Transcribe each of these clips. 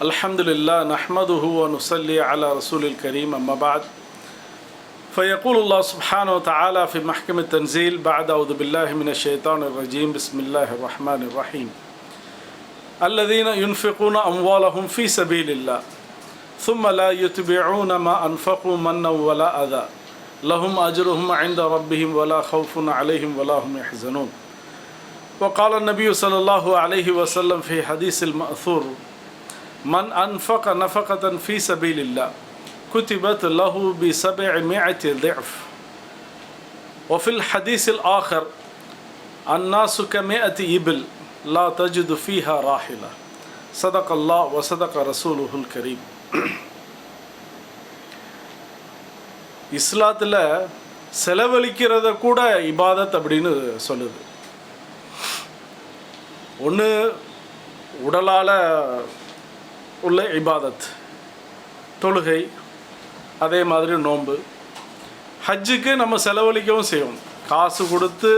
الحمد لله نحمده ونصلي على رسول الكريم أما بعد فيقول الله سبحانه وتعالى في محكم التنزيل بعد أعوذ بالله من الشيطان الرجيم بسم الله الرحمن الرحيم الذين ينفقون أموالهم في سبيل الله ثم لا يتبعون ما أنفقوا منا ولا أذى لهم أجرهم عند ربهم ولا خوف عليهم ولا هم يحزنون. وقال النبي صلى الله عليه وسلم في حديث المأثور من أنفق نفقة في سبيل الله كتبت له ب700 ضعف. وفي الحديث الآخر الناس كمئة إبل لا تجد فيها راحلة. صدق الله وصدق رسوله الكريم. இஸ்லாத்தில் செலவழிக்கிறத கூட இபாதத் அப்படின்னு சொல்லுது. ஒன்று உடலால் உள்ள இபாதத், தொழுகை, அதே மாதிரி நோன்பு. ஹஜ்ஜுக்கு நம்ம செலவழிக்கவும் செய்வோம், காசு கொடுத்து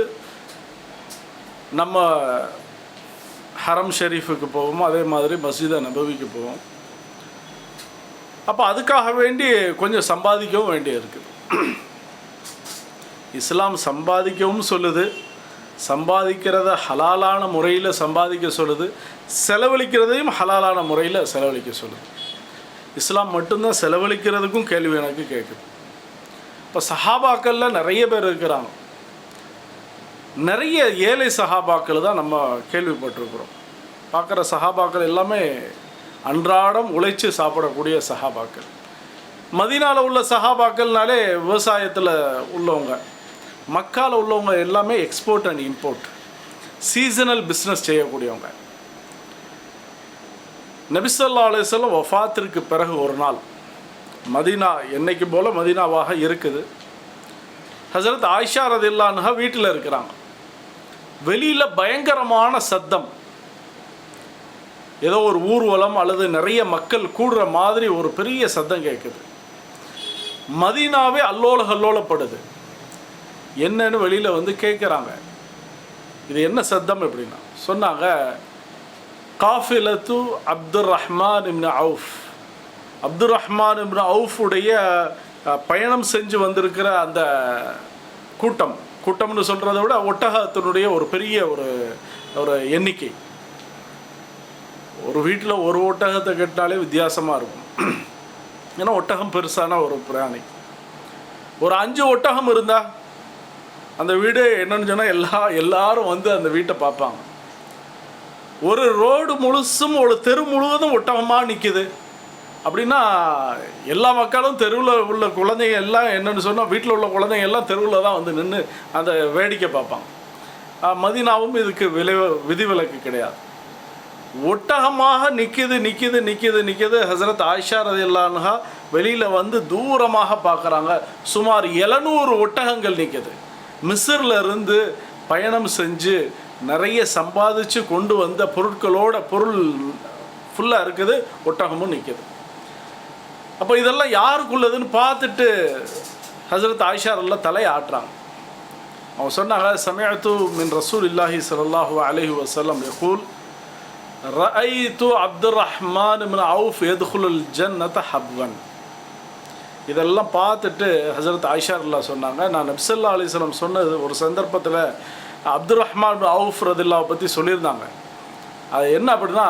நம்ம ஹரம் ஷெரீஃபுக்கு போவோம், அதே மாதிரி மஸ்ஜித் நபவிக்கு போவோம். அப்போ அதுக்காக வேண்டி கொஞ்சம் சம்பாதிக்கவும் வேண்டி இருக்குது. இஸ்லாம் சம்பாதிக்கவும் சொல்லுது, சம்பாதிக்கிறத ஹலாலான முறையில் சம்பாதிக்க சொல்லுது, செலவழிக்கிறதையும் ஹலாலான முறையில் செலவழிக்க சொல்லுது. இஸ்லாம் மட்டும்தான் செலவழிக்கிறதுக்கும் கேள்வி எனக்கு கேட்குது. இப்போ சஹாபாக்களில் நிறைய பேர் இருக்கிறாங்க, நிறைய ஏழை சஹாபாக்கள் தான் நம்ம கேள்விப்பட்டிருக்கிறோம். பார்க்குற சஹாபாக்கள் எல்லாமே அன்றாடம் உழைச்சி சாப்பிடக்கூடிய சஹாபாக்கள். மதீனாவில் உள்ள சஹாபாக்கள்னாலே விவசாயத்தில் உள்ளவங்க, மக்காவில் உள்ளவங்க எல்லாமே export and import, seasonal business செய்யக்கூடியவங்க. நபி ஸல்லல்லாஹு அலைஹி வஸல்லம் வஃபாத்திற்கு பிறகு ஒரு நாள் மதீனா என்னைக்கு போல் மதீனாவாக இருக்குது. ஹஸரத் ஆயிஷா ரலியல்லாஹு அன்ஹா வீட்டில் இருக்கிறாங்க. வெளியில் பயங்கரமான சத்தம், ஏதோ ஒரு ஊர்வலம் அல்லது நிறைய மக்கள் கூடுற மாதிரி ஒரு பெரிய சத்தம் கேட்குது. மதீனாவே அல்லோல கல்லோலப்படுது. என்னன்னு வெளியில் வந்து கேட்குறாங்க, இது என்ன சத்தம் எப்படின்னா சொன்னாங்க, காஃபிலத்து அப்துர் ரஹ்மான் இப்னு அவுஃப், அப்துர் ரஹ்மான் இப்னு அவுஃபுடைய பயணம் செஞ்சு வந்திருக்கிற அந்த கூட்டம்னு சொல்கிறத விட ஒட்டகத்தினுடைய ஒரு பெரிய ஒரு எண்ணிக்கை. ஒரு வீட்டில் ஒரு ஒட்டகத்தை கட்டினாலே வித்தியாசமாக இருக்கும். ஏன்னா ஒட்டகம் பெருசான ஒரு பிராணி. ஒரு 5 ஒட்டகம் இருந்தால் அந்த வீடு என்னன்னு சொன்னால் எல்லாரும் வந்து அந்த வீட்டை பார்ப்பாங்க. ஒரு ரோடு முழுசும் ஒரு தெரு முழுவதும் ஒட்டகமாக நிற்கிது அப்படின்னா எல்லா மக்களும் தெருவில் உள்ள குழந்தைங்க எல்லாம் என்னென்னு சொன்னால் வீட்டில் உள்ள குழந்தைங்க எல்லாம் தெருவில் தான் வந்து நின்று அந்த வேடிக்கை பார்ப்பாங்க. மதீனாவும் இதுக்கு விதிவிலக்கு கிடையாது. ஒட்டகமாக நிற்கிது. ஹஸரத் ஆயிஷா ரலியல்லாஹு அன்ஹா வெளியில் வந்து தூரமாக பார்க்குறாங்க. சுமார் 700 ஒட்டகங்கள் நிற்கிது. மிஸ்ரில் இருந்து பயணம் செஞ்சு நிறைய சம்பாதிச்சு கொண்டு வந்த பொருள் ஃபுல்லாக இருக்குது, ஒட்டகமும் நிற்கிது. அப்போ இதெல்லாம் யாருக்குள்ளதுன்னு பார்த்துட்டு ஹஸரத் ஆயிஷா ரலியல்லாஹு தலையை ஆட்டுறாங்க. அவங்க சொன்னாங்க, சமிஅத்து மின் ரசூலில்லாஹி ஸல்லல்லாஹு அலைஹி வஸல்லம் யகூல் ரஅய்து அப்துர் ரஹ்மான் இப்னு அவுஃப் யத்குலுல் ஜன்னத ஹப்வன். இதெல்லாம் பார்த்துட்டு ஹஸரத் ஆயிஷா ரலியல்லாஹு சொன்னாங்க, நான் நபி ஸல்லல்லாஹு அலைஹி வஸல்லம் சொன்னது ஒரு சந்தர்ப்பத்தில் அப்துர் ரஹ்மான் இப்னு அவுஃப் ரலியல்லாஹு பற்றி சொல்லியிருந்தாங்க. அது என்ன அப்படின்னா,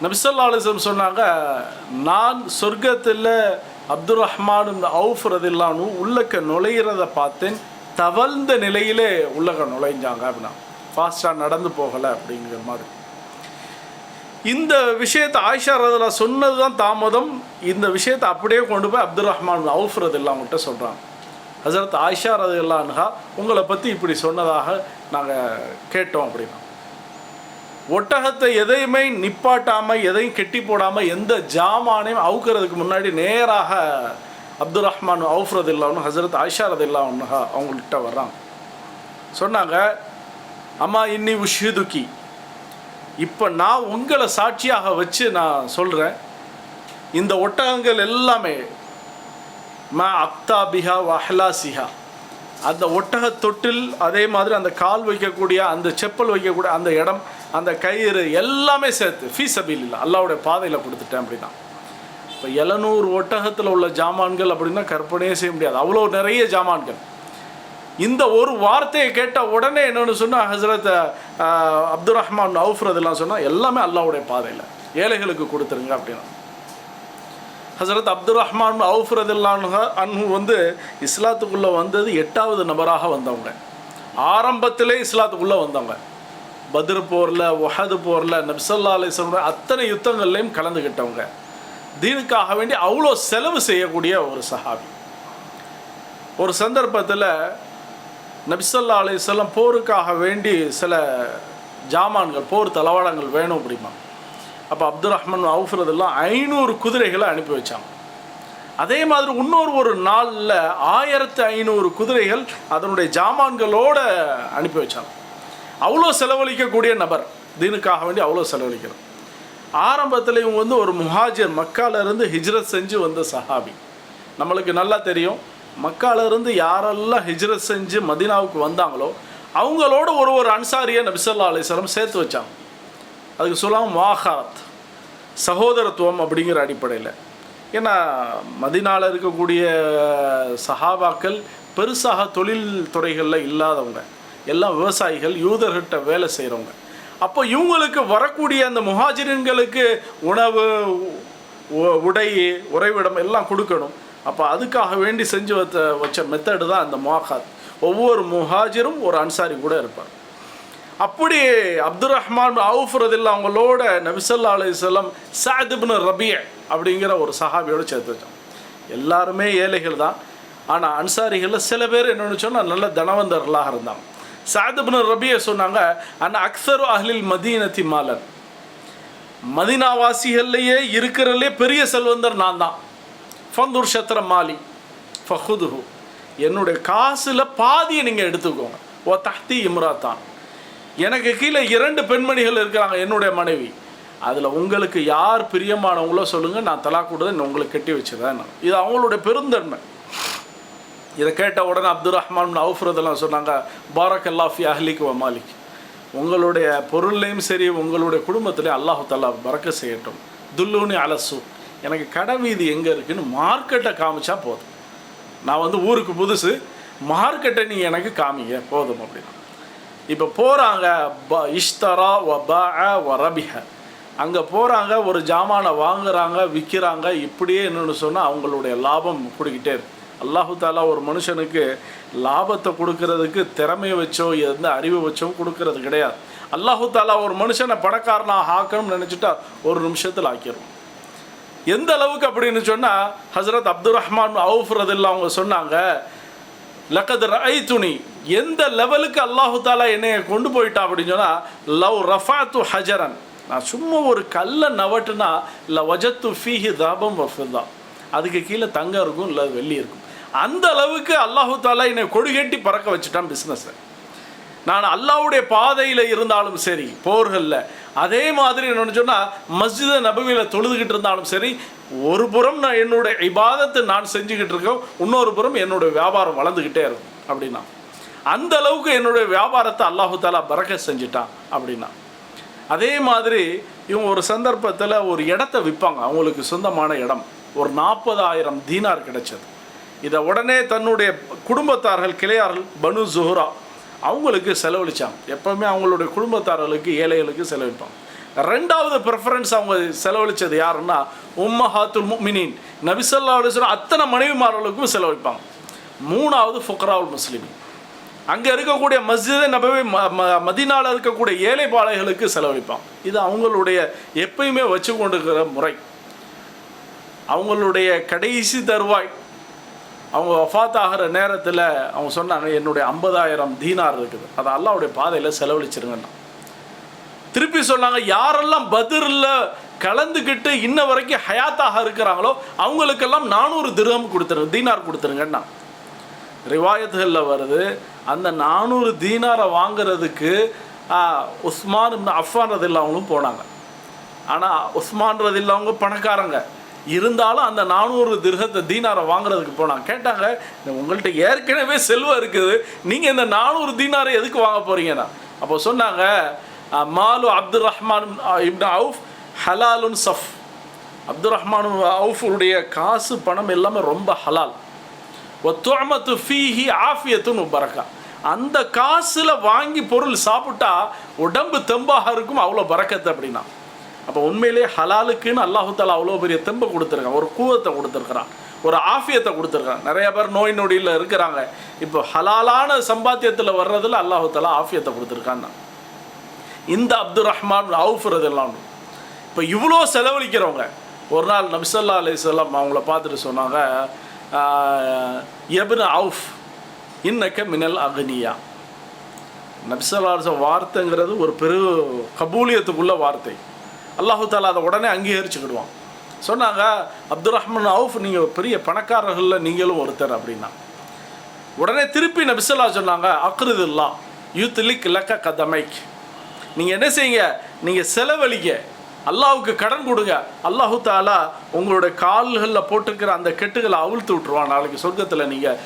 நபி ஸல்லல்லாஹு அலைஹி வஸல்லம் சொன்னாங்க, நான் சொர்க்கத்தில் அப்துர் ரஹ்மான் இப்னு அவுஃப் ரலியல்லாஹு உள்ளக்க நுழையிறத பார்த்தேன், தவழ்ந்த நிலையிலே உள்ளக்க நுழைஞ்சாங்க அப்படின்னா, ஃபாஸ்ட்டாக நடந்து போகலை அப்படிங்கிற மாதிரி. இந்த விஷயத்தை ஆயிஷா ரலியல்லாஹு சொன்னது தான் தாமதம். இந்த விஷயத்தை அப்படியே கொண்டு போய் அப்துர் ரஹ்மான் அவுஃப் ரலியல்லாஹு அவங்கள்ட்ட சொல்கிறாங்க. ஹஸரத் ஆயிஷா ரலியல்லாஹு அன்ஹா உங்களை பற்றி இப்படி சொன்னதாக நாங்கள் கேட்டோம் அப்படின்னா. ஒட்டகத்தை எதையுமே நிப்பாட்டாமல் எதையும் கெட்டி போடாமல் எந்த ஜாமானையும் அவுக்கிறதுக்கு முன்னாடி நேராக அப்துர் ரஹ்மான் அவுஃப் ரலியல்லாஹு ஹஸரத் ஆயிஷா ரலியல்லாஹு அன்ஹா அவங்கள்ட்ட வர்றாங்க. சொன்னாங்க, அம்மா இன்னி உஷ்ஹிதுகி, இப்போ நான் உங்களை சாட்சியாக வச்சு நான் சொல்கிறேன், இந்த ஒட்டகங்கள் எல்லாமே மா அக்தாபிஹா வஹ்லாசிஹா, அந்த ஒட்டக தொட்டில், அதே மாதிரி அந்த கால் வைக்கக்கூடிய அந்த செப்பல் வைக்கக்கூடிய அந்த இடம் அந்த கயிறு எல்லாமே சேர்த்து ஃபீ சபீலில்லா அல்லாஹ்வுடைய பாதையில் கொடுத்துட்டேன் அப்படின்னா. இப்போ 700 ஒட்டகத்தில் உள்ள ஜாமான்கள் அப்படின்னா கற்பனையே செய்ய முடியாது, அவ்வளோ நிறைய ஜாமான்கள். இந்த ஒரு வார்த்தையை கேட்ட உடனே என்னென்னு சொன்னால் ஹசரத் அப்துல் ரஹ்மான் அவுஃப் ரதியல்லாஹு சொன்னால் எல்லாமே அல்லாஹ்வுடைய பாதையில் ஏழைகளுக்கு கொடுத்துருங்க அப்படின்னா. ஹசரத் அப்துல் ரஹ்மான் அவுஃப் ரதியல்லாஹு அன்ஹு வந்து இஸ்லாத்துக்குள்ளே வந்தது 8வது நபராக வந்தவங்க. ஆரம்பத்திலே இஸ்லாத்துக்குள்ளே வந்தவங்க. பத்ர் போரில், உஹது போரில், நபி ஸல்லல்லாஹு அலைஹி வஸல்லம் அத்தனை யுத்தங்கள்லையும் கலந்துக்கிட்டவங்க. தீனுக்காக வேண்டி அவ்வளோ செலவு செய்யக்கூடிய ஒரு சஹாபி. ஒரு சந்தர்ப்பத்தில் நபி ஸல்லல்லாஹு அலைஹி வஸல்லம் போருக்காக வேண்டி சில ஜாமான்கள், போர் தளவாடங்கள் வேணும் அப்படிமா. அப்போ அப்துல் ரஹ்மான் அவுஃப் ரதியல்லாஹு 500 குதிரைகளை அனுப்பி வச்சாங்க. அதே மாதிரி ஒரு நாளில் 1500 குதிரைகள் அதனுடைய ஜாமான்களோடு அனுப்பி வச்சாங்க. அவ்வளோ செலவழிக்கக்கூடிய நபர், தீனுக்காக வேண்டி அவ்வளோ செலவழிக்கிறோம். ஆரம்பத்தில் இவங்க வந்து ஒரு முஹாஜிர், மக்காலிருந்து ஹிஜ்ரத் செஞ்சு வந்த சஹாபி. நம்மளுக்கு நல்லா தெரியும், மக்காலிருந்து யாரெல்லாம் ஹிஜ்ரத் செஞ்சு மதீனாவுக்கு வந்தாங்களோ அவங்களோட ஒரு அன்சாரியை நபி ஸல்லல்லாஹு அலைஹி வஸல்லம் சேர்த்து வச்சாங்க. அதுக்கு சொல்லலாம் முஆஹாத், சகோதரத்துவம் அப்படிங்கிற அடிப்படையில். ஏன்னா மதீனாவில் இருக்கக்கூடிய சஹாபாக்கள் பெருசாக தொழில் துறைகளில் இல்லாதவங்க, எல்லாம் விவசாயிகள், யூதர்கிட்ட வேலை செய்கிறவங்க. அப்போ இவங்களுக்கு வரக்கூடிய அந்த முஹாஜிரின்களுக்கு உணவு, உடை, உறைவிடம் எல்லாம் கொடுக்கணும். அப்போ அதுக்காக வேண்டி செஞ்சு வச்ச மெத்தடு தான் அந்த முஆஹாத். ஒவ்வொரு முஹாஜிரும் ஒரு அன்சாரி கூட இருப்பார். அப்படி அப்துல் ரஹ்மான் அவுஃப் ரதியல்லாஹு அவங்களோட நபி ஸல்லல்லாஹு அலைஹி வஸல்லம் சஅத் இப்னு ரபீஅ அப்படிங்கிற ஒரு சஹாபியோடு சேர்த்து வச்சாங்க. எல்லாருமே ஏழைகள் தான், ஆனால் அன்சாரிகளில் சில பேர் என்னென்னு சொன்னால் நல்ல தனவந்தர்களாக இருந்தாங்க. சஅத் இப்னு ரபீஅ சொன்னாங்க, அன் அக்ஸரு அஹ்லில் மதீனத்தி மாலன், மதீனாவாசிகள்லையே இருக்கிறதுலே பெரிய செல்வந்தர் நான் தான். ஃபந்துர் ஷத்ர மாலி ஃபஹுதுஹு, என்னுடைய காசில் பாதியை நீங்கள் எடுத்துக்கோங்க. ஓ தஹ்தி இம்ராத்தான், எனக்கு கீழே 2 பெண்மணிகள் இருக்கிறாங்க, என்னுடைய மனைவி. அதில் உங்களுக்கு யார் பிரியமானவங்களோ சொல்லுங்கள், நான் தலாக் கொடுத்து உங்களுக்கு கட்டி வச்சுருந்தேன். இது அவங்களுடைய பெருந்தன்மை. இதை கேட்ட உடனே அப்துல் ரஹ்மான் அவுஃப் ரதியல்லாஹு சொன்னாங்க, பாரக்கல்லாஹு ஃபி அஹ்லிக் வ மாலிக், உங்களுடைய பொருள்லையும் சரி உங்களுடைய குடும்பத்திலையும் அல்லாஹு தஆலா பரக்கத் செய்யட்டும். துல்லூனி அலசு, எனக்கு கடை வீதி எங்கே இருக்குதுன்னு மார்க்கெட்டை காமிச்சா போதும். நான் வந்து ஊருக்கு புதுசு, மார்க்கெட்டை நீங்கள் எனக்கு காமிங்க போதும் அப்படின்னா. இப்போ போகிறாங்க, இஷ்தரா வ பாஅ வ ரபிஹ, அங்கே போகிறாங்க, ஒரு ஜாமானை வாங்குறாங்க, விற்கிறாங்க. இப்படியே என்னென்னு சொன்னால் அவங்களுடைய லாபம் கொடுக்கிட்டே இருக்கு. அல்லாஹு தாலா ஒரு மனுஷனுக்கு லாபத்தை கொடுக்கறதுக்கு திறமையை வச்சோ எந்த அறிவை வச்சோ கொடுக்கறது கிடையாது. அல்லாஹு தாலா ஒரு மனுஷனை பணக்காரனாக ஆக்கணும்னு நினச்சிட்டா ஒரு நிமிஷத்தில் ஆக்கிடும். எந்த அளவுக்கு அப்படின்னு சொன்னால் ஹசரத் அப்துல் ரஹ்மான் அவுஃப் ரதியல்லாஹு அவங்க சொன்னாங்க, லக்கத் ரஐதுனி, எந்த லெவலுக்கு அல்லாஹு தாலா என்னைய கொண்டு போயிட்டா அப்படின்னு சொன்னால், லவ் ரஃபாத்து ஹஜரன், நான் சும்மா ஒரு கல்லை நவட்டுனா ல வஜத்து ஃபீஹி தாபம் வஃபிதா, அதுக்கு கீழே தங்கம் இருக்கும் இல்லை வெள்ளி இருக்கும். அந்த அளவுக்கு அல்லாஹு தாலா என்னை கொடிகட்டி பறக்க வச்சுட்டான் பிஸ்னஸை. நான் அல்லாஹ்வுடைய பாதையில் இருந்தாலும் சரி, போர்களில், அதே மாதிரி என்னென்னு சொன்னால் மஸ்ஜித் நபவியில் தொழுதுகிட்டு இருந்தாலும் சரி, ஒரு புறம் நான் என்னுடைய இபாதத்தை நான் செஞ்சுக்கிட்டு இருக்கேன், இன்னொரு புறம் என்னுடைய வியாபாரம் வளர்ந்துக்கிட்டே இருக்கும் அப்படின்னா. அந்த அளவுக்கு என்னுடைய வியாபாரத்தை அல்லாஹு தாலா பரக்கத் செஞ்சுட்டான் அப்படின்னா. அதே மாதிரி இவங்க ஒரு சந்தர்ப்பத்தில் ஒரு இடத்த விற்பாங்க, அவங்களுக்கு சொந்தமான இடம், ஒரு 40,000 தீனார் கிடைச்சது. இதை உடனே தன்னுடைய குடும்பத்தார்கள், கிளையார்கள், பனு ஜுஹ்ரா அவங்களுக்கு செலவழித்தாங்க. எப்போவுமே அவங்களுடைய குடும்பத்தார்களுக்கு, ஏழைகளுக்கு செலவழிப்பாங்க. 2வது ப்ரிஃபரன்ஸ் அவங்க செலவழித்தது யாருன்னா உம்மஹாத்துல் முஃமினீன், நபி ஸல்லல்லாஹு அலைஹி வஸல்லம் அத்தனை மனைவிமார்களுக்கும் செலவழிப்பாங்க. 3வது ஃபுக்ராவுல் முஸ்லிமீன், அங்கே இருக்கக்கூடிய மஸ்ஜித் நபவி மதீனாவில் இருக்கக்கூடிய ஏழை பாளைகளுக்கு செலவழிப்பாங்க. இது அவங்களுடைய எப்பயுமே வச்சு கொண்டிருக்கிற முறை. அவங்களுடைய கடைசி தருவாய், அவங்க வஃபாத் ஆகிற நேரத்தில் அவங்க சொன்னாங்க, என்னுடைய 50,000 தீனார் இருக்குது, அதை அல்லாஹ்வுடைய பாதையில் செலவழிச்சிருங்கண்ணா. திருப்பி சொன்னாங்க, யாரெல்லாம் பத்ரில் கலந்துக்கிட்டு இன்ன வரைக்கும் ஹயாத்தாக இருக்கிறாங்களோ அவங்களுக்கெல்லாம் 400 திர்ஹம் கொடுத்துருங்க, தீனார் கொடுத்துருங்கண்ணா. ரிவாயத்துகளில் வருது, அந்த 400 தீனாரை வாங்கிறதுக்கு உஸ்மான் இப்னு அஃபான் ரதியல்லாஹு அவங்களும் போனாங்க. ஆனால் உஸ்மான் ரதியல்லாஹு அவங்க பணக்காரங்க, இருந்தாலும் அந்த 400 திர்ஹத்தை தீனாரை வாங்குறதுக்கு போனாங்க. கேட்டாங்க, உங்கள்கிட்ட ஏற்கனவே செல்வம் இருக்குது, நீங்கள் இந்த 400 தீனாரை எதுக்கு வாங்க போகிறீங்கன்னா? அப்போ சொன்னாங்க, மாலு அப்துல் ரஹ்மான் இப்னு அவுஃப் ஹலாலுன் சஃப். அப்துல் ரஹ்மான் அவுஃபுடைய காசு பணம் எல்லாமே ரொம்ப ஹலால். ஒத்துஅமத்து ஃபீஹி ஆஃபியத்துன் பரக்கா. அந்த காசில் வாங்கி பொருள் சாப்பிட்டா உடம்பு தெம்பாக இருக்கும், அவ்வளோ பரக்கத்து அப்படின்னா. அப்போ உண்மையிலே ஹலாலுக்குன்னு அல்லாஹு தாலா அவ்வளோ பெரிய தெம்பை கொடுத்துருக்கான், ஒரு கூவத்தை கொடுத்துருக்குறான், ஒரு ஆஃபியத்தை கொடுத்துருக்கான். நிறைய பேர் நோய் நொடியில் இருக்கிறாங்க. இப்போ ஹலாலான சம்பாத்தியத்தில் வர்றதில் அல்லாஹு தாலா ஆஃபியத்தை கொடுத்துருக்கான். இந்த அப்துல் ரஹ்மான் அவுஃப் ரலியல்லாஹு இப்போ இவ்வளோ செலவழிக்கிறவங்க ஒரு நாள் நபி ஸல்லல்லாஹு அலைஹி வஸல்லம் அவங்கள பார்த்துட்டு சொன்னாங்க, இப்னு அவுஃப் இன்னக்க மினல் அக்னியா. நபி ஸல்லல்லாஹு அலைஹி வஸல்லம் வார்த்தைங்கிறது ஒரு பெரு கபூலியத்துக்குள்ள வார்த்தை. அல்லாஹு தாலா அதை உடனே அங்கீகரிச்சுக்கிடுவான். சொன்னாங்க, அப்துல் ரஹ்மான் அவுஃப் நீங்கள் பெரிய பணக்காரர்களில் நீங்களும் ஒருத்தர் அப்படின்னா. உடனே திருப்பி நபி ஸல்லல்லாஹு அலைஹி வஸல்லம் சொன்னாங்க, அக்ரிதுல்லா யூத்லிக் லக்க கதமைக். நீங்கள் என்ன செய்யுங்க, நீங்கள் செலவழிக்க, அல்லாஹுக்கு கடன் கொடுங்க, அல்லாஹு தாலா உங்களுடைய கால்களில் போட்டிருக்கிற அந்த கெட்டுகளை அவிழ்த்து விட்டுருவான், நாளைக்கு சொர்க்கத்தில் நீங்கள்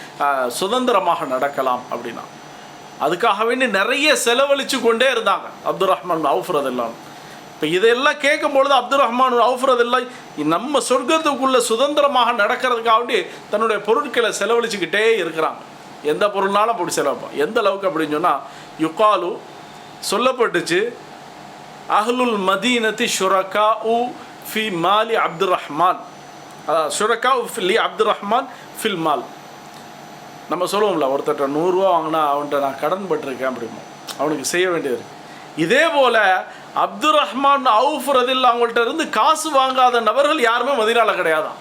சுதந்திரமாக நடக்கலாம் அப்படின்னா. அதுக்காக வேண்டி நிறைய செலவழித்து கொண்டே இருந்தாங்க அப்துல் ரஹ்மான் அவுஃப் ரலியல்லாஹு. இப்போ இதையெல்லாம் கேட்கும்பொழுது அப்துல் ரஹ்மான் அவுஃப் ரலியல்லாஹு நம்ம சொர்க்கத்துக்குள்ளே சுதந்திரமாக நடக்கிறதுக்காக வேண்டி தன்னுடைய பொருட்களை செலவழிச்சுக்கிட்டே இருக்கிறாங்க. எந்த பொருள்னாலும் அப்படி செலவுப்போம். எந்த அளவுக்கு அப்படின்னு சொன்னால், யுகாலு சொல்லப்பட்டுச்சு, அஹ்லுல் மதீனத்தி ஷுரகா உ ஃபி மாலி அப்துல் ரஹ்மான், ஷுரகா உ லி அப்துல் ரஹ்மான் ஃபில் மால். நம்ம சொல்லுவோம்ல, ஒருத்தர் 100 ரூபா வாங்கினா அவன்கிட்ட நான் கடன் பட்டிருக்கேன் அப்படிமோ, அவனுக்கு செய்ய வேண்டியது இருக்குது. இதே போல் அப்துல் ரஹ்மான் அவுஃப் ரலியல்லாஹு அவங்கள்ட்ட இருந்து காசு வாங்காத நபர்கள் யாருமே மதீனாவில் கிடையாதான்.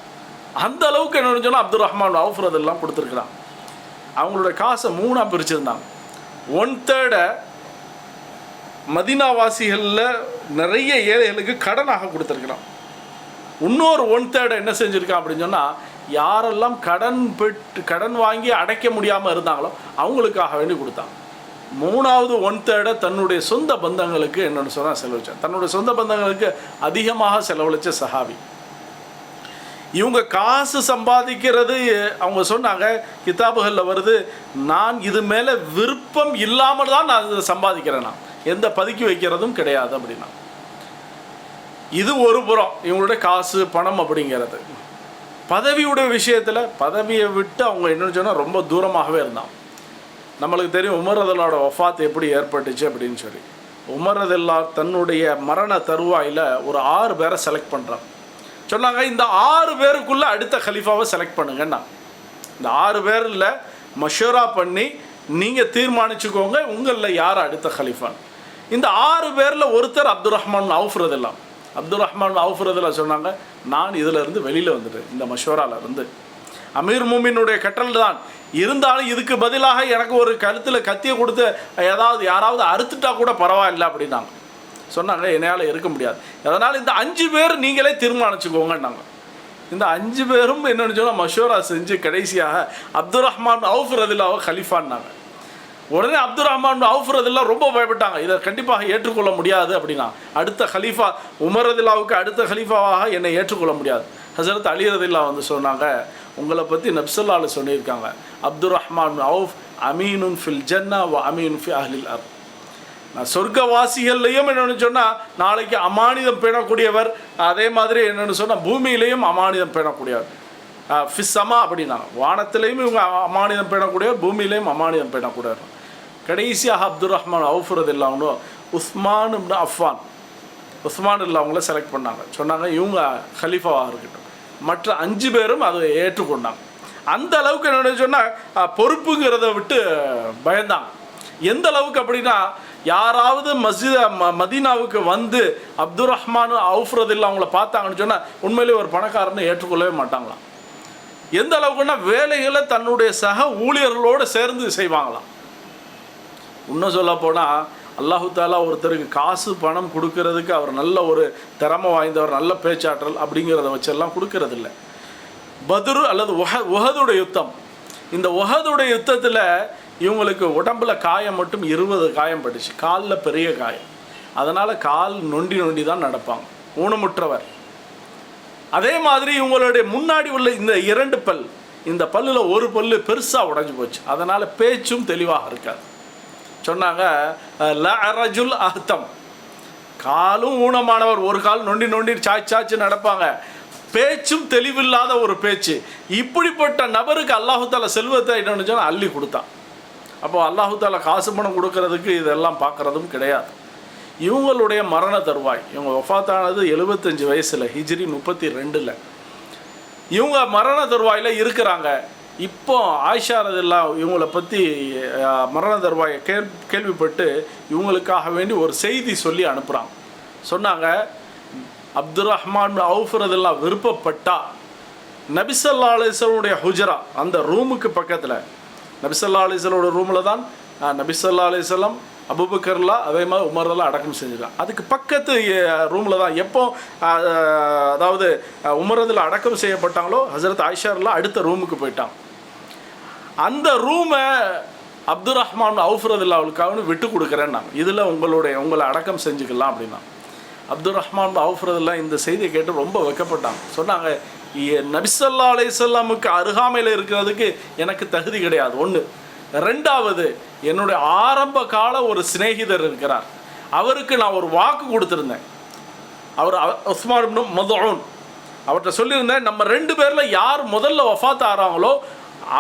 அந்த அளவுக்கு என்ன சொன்னால் அப்துல் ரஹ்மான் அவுஃப் ரலியல்லாஹு கொடுத்துருக்குறான். அவங்களோட காசை 3ஆக பிரிச்சுருந்தாங்க. 1/3 மதீனாவாசிகளில் நிறைய ஏழைகளுக்கு கடனாக கொடுத்துருக்குறான். இன்னொரு 1/3 என்ன செஞ்சுருக்கான் அப்படின்னு சொன்னால், யாரெல்லாம் கடன் வாங்கி அடைக்க முடியாமல் இருந்தாங்களோ அவங்களுக்காக வேண்டி கொடுத்தான். 3வது 1/3 தன்னுடைய சொந்த பந்தங்களுக்கு என்னென்னு சொன்னால் செலவழிச்சான். தன்னுடைய சொந்த பந்தங்களுக்கு அதிகமாக செலவழித்த சஹாபி. இவங்க காசு சம்பாதிக்கிறது, அவங்க சொன்னாங்க, கிதாபுகளில் வருது, நான் இது மேலே விருப்பம் இல்லாமல் தான் நான் இதை சம்பாதிக்கிறேன், நான் எந்த பதுக்கி வைக்கிறதும் கிடையாது அப்படின்னா. இது ஒரு புறம் இவங்களுடைய காசு பணம் அப்படிங்கிறது. பதவியுடைய விஷயத்தில் பதவியை விட்டு அவங்க என்னென்னு சொன்னால் ரொம்ப தூரமாகவே இருந்தான். நம்மளுக்கு தெரியும் உமர் ரலியல்லாஹு வஃபாத் எப்படி ஏற்பட்டுச்சு அப்படின்னு சொல்லி. உமர் ரலியல்லாஹு தன்னுடைய மரண தருவாயில் ஒரு 6 பேரை செலக்ட் பண்ணுறான். சொன்னாங்க, இந்த 6 பேருக்குள்ளே அடுத்த கலீஃபாவை செலக்ட் பண்ணுங்கன்னா. இந்த 6 பேரில் மஷூரா பண்ணி நீங்கள் தீர்மானிச்சுக்கோங்க உங்களில் யார் அடுத்த கலீஃபான். இந்த 6 பேரில் ஒருத்தர் அப்துல் ரஹ்மான் அவுஃப் ரலியல்லாஹு. அப்துல் ரஹ்மான் அவுஃப் ரலியல்லாஹு சொன்னாங்க, நான் இதிலேருந்து வெளியில் வந்துட்டேன், இந்த மஷூராவிலேருந்து. அமீர் மூமினுடைய கட்டளை தான் இருந்தாலும் இதுக்கு பதிலாக எனக்கு ஒரு கழுத்தில் கத்தியை கொடுத்து யாராவது அறுத்துட்டா கூட பரவாயில்லை அப்படின்னாங்க. சொன்னாங்க, என்னால் இருக்க முடியாது, அதனால் இந்த 5 பேர் நீங்களே தீர்மானிச்சுக்கோங்கன்னாங்க. இந்த 5 பேரும் என்னென்னு சொன்னால் மஷூரா செஞ்சு கடைசியாக அப்துல் ரஹ்மான் அவுஃப் ரலியல்லாஹு கலீஃபான்னாங்க. உடனே அப்துல் ரஹ்மான் அவுஃப் ரலியல்லாஹு ரொம்ப பயப்பட்டாங்க, இதை கண்டிப்பாக ஏற்றுக்கொள்ள முடியாது அப்படின்னா. அடுத்த கலீஃபா உமர் ரலியல்லாஹுக்கு அடுத்த கலீஃபாவாக என்னை ஏற்றுக்கொள்ள முடியாது. ஹஸரத் அலி ரலியல்லாஹு வந்து சொன்னாங்க, உங்களை பற்றி நபி ஸல்லல்லாஹு அலைஹி சொல்லியிருக்காங்க, அப்துல் ரஹ்மான் அவுஃப் அமீனுன் ஃபில் ஜன்னா வ அமீனுன் ஃபி அஹ்லில் அர்த். நான் சொர்க்கவாசிகள்லையும் என்னென்னு சொன்னால் நாளைக்கு அமானிதம் பேணக்கூடியவர், அதே மாதிரி என்னென்னு சொன்னால் பூமியிலையும் அமானிதம் பேணக்கூடியவர். ஃபிஸ்ஸமா அப்படின்னா வானத்திலையும் இவங்க அமானிதம் பேணக்கூடியவர், பூமியிலையும் அமானிதம் பேணக்கூடியவர். கடைசியாக அப்துல் ரஹ்மான் அவுஃப் ரலியல்லாஹு உஸ்மான் இப்னு அஃபான், உஸ்மான் அவங்கள செலக்ட் பண்ணாங்க. சொன்னாங்க, இவங்க கலீஃபாவாக இருக்கட்டும். மற்ற 5 பேரும் அதை ஏற்றுக்கொண்டாங்க. அந்த அளவுக்கு என்ன சொன்னால் பொறுப்புங்கிறத விட்டு பயந்தாங்க. எந்த அளவுக்கு அப்படின்னா, யாராவது மதீனாவுக்கு வந்து அப்துல் ரஹ்மான் அவுஃப் ரலியல்லாஹு அவங்கள பார்த்தாங்கன்னு சொன்னால் உண்மையிலேயே ஒரு பணக்காரனை ஏற்றுக்கொள்ளவே மாட்டாங்களாம். எந்த அளவுக்குன்னா வேலைகளை தன்னுடைய சக ஊழியர்களோடு சேர்ந்து செய்வாங்களாம். இன்னும் சொல்ல போனால், அல்லாஹு தாலா ஒருத்தருக்கு காசு பணம் கொடுக்கறதுக்கு அவர் நல்ல ஒரு திறமை வாய்ந்தவர், நல்ல பேச்சாற்றல் அப்படிங்கிறத வச்செல்லாம் கொடுக்கறதில்ல. பத்ரு அல்லது உஹதுடைய யுத்தம், இந்த உஹதுடைய யுத்தத்தில் இவங்களுக்கு உடம்புல காயம் மட்டும் 20 காயம் பட்டுச்சு, காலில் பெரிய காயம். அதனால் கால் நொண்டி தான் நடப்பாங்க, ஊனமுற்றவர். அதே மாதிரி இவங்களுடைய முன்னாடி உள்ள இந்த 2 பல், இந்த பல்லில் ஒரு பல்லு பெருசாக உடஞ்சி போச்சு, அதனால் பேச்சும் தெளிவாக இருக்காது. சொன்னாங்க, லஅரஜுல் அஹ்தம், காலும் ஊனமானவர், ஒரு கால் நொண்டி நொண்டி சாய்ச்சாச்சு நடப்பாங்க, பேச்சும் தெளிவில்லாத ஒரு பேச்சு. இப்படிப்பட்ட நபருக்கு அல்லாஹு தாலா செல்வத்தை என்னன்னு சொன்னால் அள்ளி கொடுத்தான். அப்போ அல்லாஹு தாலா காசு பணம் கொடுக்கறதுக்கு இதெல்லாம் பார்க்குறதும் கிடையாது. இவங்களுடைய மரண தருவாய், இவங்க வஃபாத்தானது 75 வயசில், ஹிஜ்ரி 32. இவங்க மரண தருவாயில் இருக்கிறாங்க. இப்போ ஆயிஷா ரலியல்லாஹு இவங்களை பற்றி மரண தருவாயை கேள்விப்பட்டு இவங்களுக்காக வேண்டி ஒரு செய்தி சொல்லி அனுப்புகிறாங்க. சொன்னாங்க, அப்துர் ரஹ்மான் அவுஃப் ரலியல்லாஹு விருப்பப்பட்டா நபி ஸல்லல்லாஹு அலைஹி வஸல்லம் ஹுஜரா, அந்த ரூமுக்கு பக்கத்தில், நபி ஸல்லல்லாஹு அலைஹி வஸல்லம் ரூமில் தான் நபி ஸல்லல்லாஹு அலைஹி வஸல்லம் அபூபக்கர்லாம் அதே மாதிரி உமரெல்லாம் அடக்கம் செஞ்சுருக்காங்க. அதுக்கு பக்கத்து ரூமில் தான் எப்போ அதாவது உமரதில் அடக்கம் செய்யப்பட்டாங்களோ ஹஸரத் ஆயிஷாரெல்லாம் அடுத்த ரூமுக்கு போயிட்டாங்க. அந்த ரூமை அப்துர் ரஹ்மான் அவுஃப் ரலியல்லாஹு அவளுக்காக விட்டு கொடுக்குறேன்னாங்க, இதில் உங்களை அடக்கம் செஞ்சுக்கலாம் அப்படின்னா. அப்துர் ரஹ்மான் அவுஃப் ரலியல்லாஹு இந்த செய்தியை கேட்டு ரொம்ப வெக்கப்பட்டாங்க. சொன்னாங்க, நபி ஸல்லல்லாஹு அலைஹி வஸல்லமுக்கு அருகாமையில் இருக்கிறதுக்கு எனக்கு தகுதி கிடையாது, ஒன்று. ரெண்டாவது, என்னுடைய ஆரம்ப கால ஒரு சிநேகிதர் இருக்கிறார், அவருக்கு நான் ஒரு வாக்கு கொடுத்துருந்தேன். அவர் உஸ்மான் இப்னு மத்ஊன், அவர்கிட்ட சொல்லியிருந்தேன், நம்ம 2 பேரில் யார் முதல்ல வஃபாத் ஆகிறாங்களோ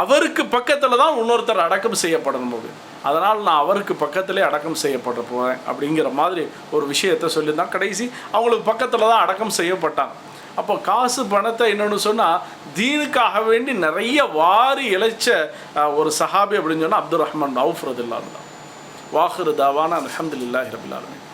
அவருக்கு பக்கத்தில் தான் இன்னொருத்தர் அடக்கம் செய்யப்படணும் போது, அதனால் நான் அவருக்கு பக்கத்திலே அடக்கம் செய்யப்பட போகிறேன் அப்படிங்கிற மாதிரி ஒரு விஷயத்தை சொல்லியிருந்தான். கடைசி அவங்களுக்கு பக்கத்தில் தான் அடக்கம் செய்யப்பட்டாங்க. அப்போ காசு பணத்தை என்னென்னு சொன்னால் தீனுக்காக வேண்டி நிறைய வாரி இழைச்ச ஒரு சஹாபி அப்படின்னு சொன்னால் அப்துர் ரஹ்மான் அவுஃப் ரலியல்லாஹு அன்ஹு. வாஹிரு தாவானா அல்ஹம்துலில்லாஹி ரப்பில் ஆலமீன்.